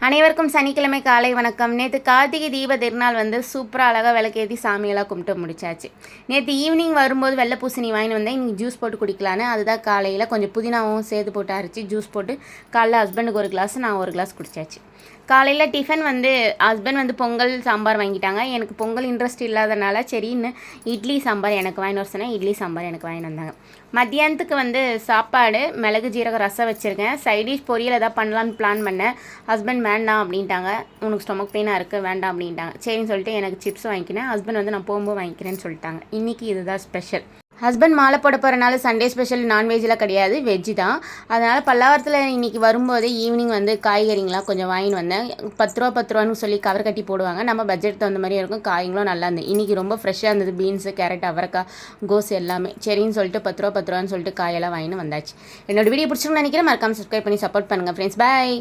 அனைவருக்கும் சனிக்கிழமை காலை வணக்கம். நேற்று கார்த்திகை தீப திருநாள் சூப்பராக அழகாக விளக்கேற்றி சாமியெல்லாம் கும்பிட்டு முடிச்சாச்சு. நேற்று ஈவினிங் வரும்போது வெள்ளை பூசணி வாங்கி வந்தேன். இன்றைக்கி ஜூஸ் போட்டு குடிக்கலான்னு அதுதான் காலையில் கொஞ்சம் புதினாவும் சேர்த்து போட்டு அரைச்சி ஜூஸ் போட்டு காலைல ஹஸ்பண்டுக்கு ஒரு கிளாஸ் நான் ஒரு கிளாஸ் குடித்தாச்சு. காலையில் டிஃபன் ஹஸ்பண்ட் பொங்கல் சாம்பார் வாங்கிட்டாங்க. எனக்கு பொங்கல் இன்ட்ரெஸ்ட் இல்லாதனால சரின்னு இட்லி சாம்பார் எனக்கு வாங்கிட்டு வர சொன்னேன். இட்லி சாம்பார் எனக்கு வாங்கிட்டு வந்தாங்க. மத்தியானத்துக்கு சாப்பாடு மிளகு ஜீரக ரசம் வச்சுருக்கேன். சைடிஷ் பொரியல் எதாவது பண்ணலான்னு பிளான் பண்ணேன். ஹஸ்பண்ட் வேண்டாம் அப்படின்ட்டாங்க. உனக்கு ஸ்டொமக் பெயினாக இருக்குது வேண்டாம் அப்படின்ட்டாங்க. சரின்னு சொல்லிட்டு எனக்கு சிப்ஸ் வாங்கிக்கினேன். ஹஸ்பண்ட் நான் போகும்போது வாங்கிக்கிறேன்னு சொல்லிட்டாங்க. இன்றைக்கி இதுதான் ஸ்பெஷல். ஹஸ்பண்ட் மாலை போட போகிறனால சண்டே ஸ்பெஷல் நான்வெஜ்லாம் கிடையாது, வெஜ்ஜு தான். அதனால் பல்லாவரத்தில் இன்றைக்கி வரும்போது ஈவினிங் காய்கறிங்களாம் கொஞ்சம் வாங்கின்னு வந்தேன். 10 ரூபான்னு சொல்லி கவர் கட்டி போடுவாங்க. நம்ம பட்ஜெட் தகுந்த மாதிரி இருக்கும். காய்களும் நல்லா இருந்தது. இன்றைக்கி ரொம்ப ஃப்ரெஷ்ஷாக இருந்தது. பீன்ஸு, கேரட், அவரைக்காய், கோஸ் எல்லாமே. சரின்னு சொல்லிட்டு 10 ரூபான்னு சொல்லிட்டு காயெல்லாம் வாங்கின்னு வந்தாச்சு. என்னோடய வீடியோ பிடிச்சிருக்குன்னு நினைக்கிறேன். மறக்காமல் சப்ஸ்கிரைப் பண்ணி சப்போர்ட் பண்ணுங்கள் ஃப்ரெண்ட்ஸ். பாய்.